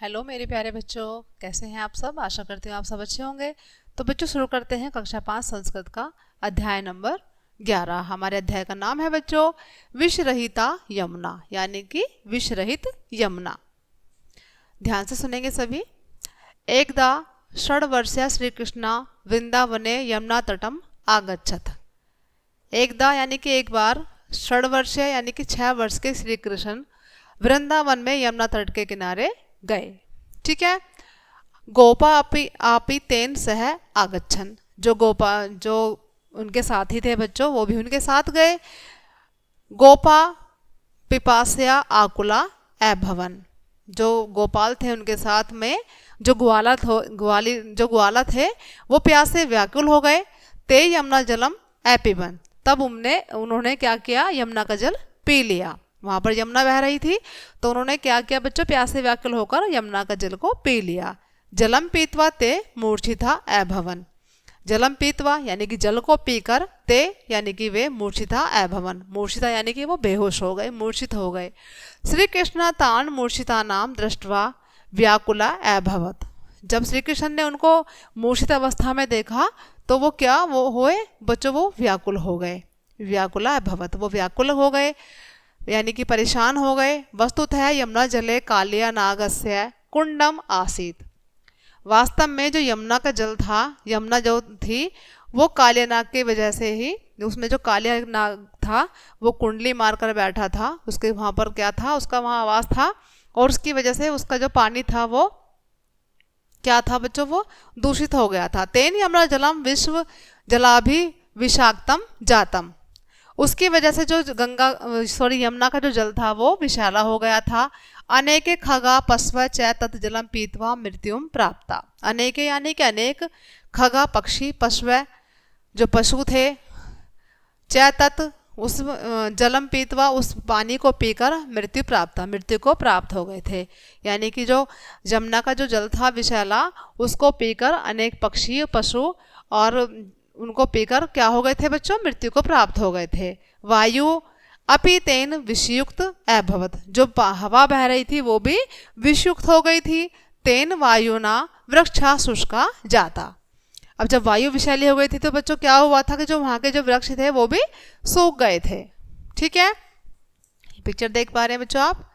Hello मेरे प्यारे बच्चों, कैसे हैं आप सब। आशा करती हूँ आप सब अच्छे होंगे। तो बच्चों शुरू करते हैं कक्षा 5 संस्कृत का अध्याय नंबर 11। हमारे अध्याय का नाम है बच्चों विषरहिता यमुना, यानी कि विषरहित यमुना। ध्यान से सुनेंगे सभी। एकदा षड्वर्षीय श्री कृष्ण वृंदावने यमुना तटम आगच्छत। एकदा यानी कि एक बार, षड्वर्षीय यानी कि 6 वर्ष के श्री कृष्ण वृंदावन में यमुना तट के किनारे गए। ठीक है। गोपा आपी तेन सह आगच्छन, जो उनके साथी थे बच्चों वो भी उनके साथ गए। गोपा पिपासया आकुला अभवन, जो गोपाल थे उनके साथ में जो ग्वाला थे वो प्यास से व्याकुल हो गए। ते यमुना जलम एपिबन, तब उन्होंने क्या किया, यमुना का जल पी लिया। वहाँ पर यमुना बह रही थी तो उन्होंने क्या किया बच्चों, प्यास से व्याकुल होकर यमुना का जल को पी लिया। जलम पीतवा ते मूर्छिता अभवन, जलम पीतवा यानी कि जल को पीकर, ते यानी कि वे मूर्छिता अभवन, मूर्छिता यानी कि वो बेहोश हो गए, मूर्छित हो गए। श्री कृष्ण तान मूर्छिता नाम दृष्टवा व्याकुला अभवत, जब श्री कृष्ण ने उनको मूर्छित अवस्था में देखा तो वो क्या वो हुए बच्चों, वो व्याकुल हो गए। व्याकुला अभवत, वो व्याकुल हो गए यानी कि परेशान हो गए। वस्तुतः यमुना जले कालिया नागस्य कुंडम आसीत, वास्तव में जो यमुना का जल था, यमुना जो थी वो कालिया नाग की वजह से ही, उसमें जो कालिया नाग था वो कुंडली मारकर बैठा था। उसके वहाँ पर क्या था, उसका वहाँ आवास था और उसकी वजह से उसका जो पानी था वो क्या था बच्चों, वो दूषित हो गया था। तेन यमुना जलम विश्व जलाभि विषाक्तम जातम, उसकी वजह से जो यमुना का जो जल था वो विषैला हो गया था। अनेके खगा पश्व च तत् जलम पीतवा मृत्युम प्राप्ता, अनेके यानी कि अनेक, खगा पक्षी, पश्व जो पशु थे, च तत् उस जलम पीतवा उस पानी को पीकर मृत्यु को प्राप्त हो गए थे। यानी कि जो यमुना का जो जल था विषैला, उसको पीकर अनेक पक्षी, पशु और उनको पीकर क्या हो गए थे बच्चों, मृत्यु को प्राप्त हो गए थे। वायु अपि तेन विषयुक्त अभवत, जो हवा बह रही थी वो भी विषयुक्त हो गई थी। तेन वायुना वृक्षा शुष्का जाता, अब जब वायु विषैली हो गई थी तो बच्चों क्या हुआ था कि जो वहाँ के जो वृक्ष थे वो भी सूख गए थे। ठीक है, पिक्चर देख पा रहे हैं बच्चों आप।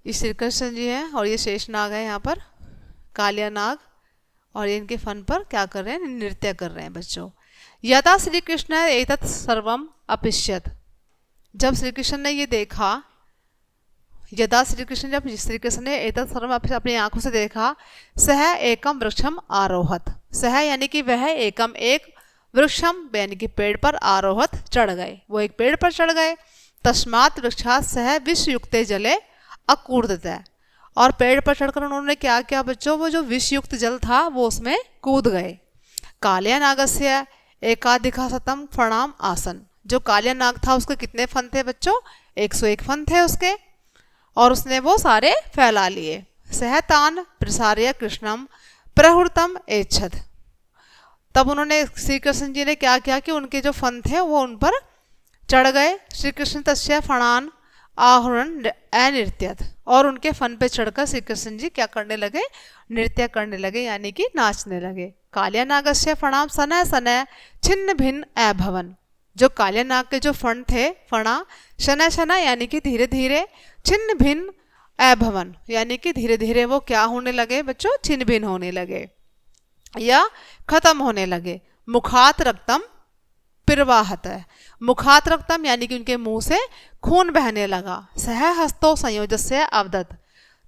ये श्री कृष्ण जी हैं और ये शेषनाग है, यहाँ पर कालिया नाग, और इनके फन पर क्या कर रहे हैं, नृत्य कर रहे हैं बच्चों। यदा श्री कृष्ण एतत् सर्वम अपिष्यत, जब श्री कृष्ण ने ये देखा, यदा श्री कृष्ण जब श्री कृष्ण ने एतत् सर्वम अपनी आंखों से देखा, सह एकम वृक्षम आरोहत, सह यानी कि वह एकम एक, वृक्षम यानी कि पेड़ पर, आरोहत चढ़ गए, वो एक पेड़ पर चढ़ गए। तस्मात् वृक्षात् सह विषयुक्ते जले अकूर्दत, और पेड़ पर चढ़कर उन्होंने क्या किया बच्चों, वो जो विषयुक्त जल था वो उसमें कूद गए। कालिया नागस्य एकाधिकशतम फणाम आसन, जो कालिया नाग था उसके कितने फन थे बच्चों, 101 फन थे उसके, और उसने वो सारे फैला लिए। सहतान प्रसार्य कृष्णम प्रहृतम एच्छत, तब उन्होंने श्री कृष्ण जी ने क्या किया कि उनके जो फन थे वो उन पर चढ़ गए। श्री कृष्ण तस्य फणान आहरण अनृत्यत, और उनके फन पे चढ़कर श्री कृष्ण जी क्या करने लगे, नृत्य करने लगे यानी कि नाचने लगे। कालिया नागस्य फणाम सनय सनय छिन्न भिन्न अभवन, जो कालिया नाग के जो फण थे, फणा शनय शनय यानी कि धीरे धीरे, छिन्न भिन्न अभवन यानी कि धीरे धीरे वो क्या होने लगे बच्चों, छिन्न भिन्न होने लगे या खत्म होने लगे। मुखात रक्तम प्रवाहत है, मुखात रक्तम यानी कि उनके मुंह से खून बहने लगा। सह हस्तो संयोजस्य अवदत,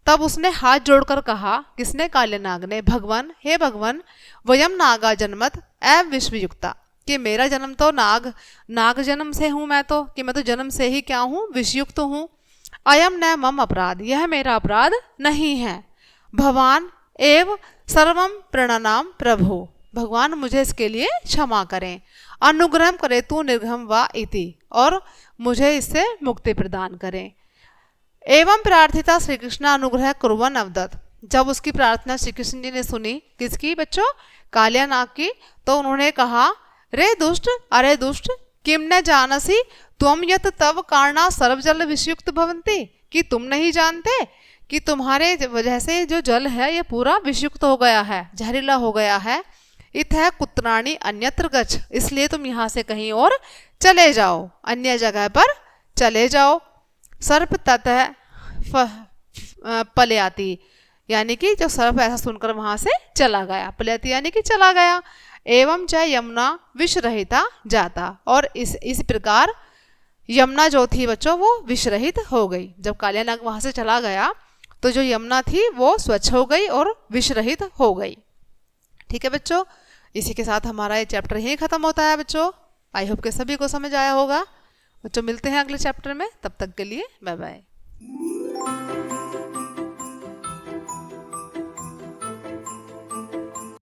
तब उसने हाथ जोड़कर कहा, किसने, काले नाग ने, भगवान, हे भगवान, वयम नागा जन्मत एव विषयुक्ता, कि मेरा जन्म तो नाग जन्म से हूँ मैं तो, कि मैं तो जन्म से ही क्या हूँ, विषयुक्त हूँ। अयम न मम अपराध, यह मेरा अपराध नहीं है। भगवान एव सर्वम प्रणनाम प्रभु, भगवान मुझे इसके लिए क्षमा करें। अनुग्रह करे तू निर्घम वा इति, और मुझे इससे मुक्ति प्रदान करें। एवं प्रार्थिता श्री कृष्ण अनुग्रह कुर्वन अवदत, जब उसकी प्रार्थना श्री कृष्ण जी ने सुनी, किसकी बच्चों, कालिया नाग की, तो उन्होंने कहा, रे दुष्ट, अरे दुष्ट, किम न जानसी त्वम यत तव कारणा सर्वजल विषयुक्त भवन्ति, कि तुम नहीं जानते कि तुम्हारे वजह से जो जल है ये पूरा विषयुक्त हो गया है, जहरीला हो गया है। इतः कुत्राणी अन्यत्र गच्छ, इसलिए तुम यहाँ से कहीं और चले जाओ, अन्य जगह पर चले जाओ। सर्प ततः पलयाति, यानी कि जो सर्प ऐसा सुनकर वहां से चला गया, पलयति यानी कि चला गया। एवं च यमुना विष रहिता जाता, और इस प्रकार यमुना जो थी बच्चों वो विष रहित हो गई। जब कालिया नाग वहां से चला गया तो जो यमुना थी वो स्वच्छ हो गई और विष रहित हो गई। ठीक है बच्चों, इसी के साथ हमारा ये चैप्टर यहीं खत्म होता है बच्चों। आई होप के सभी को समझ आया होगा। बच्चों मिलते हैं अगले चैप्टर में, तब तक के लिए बाय बाय।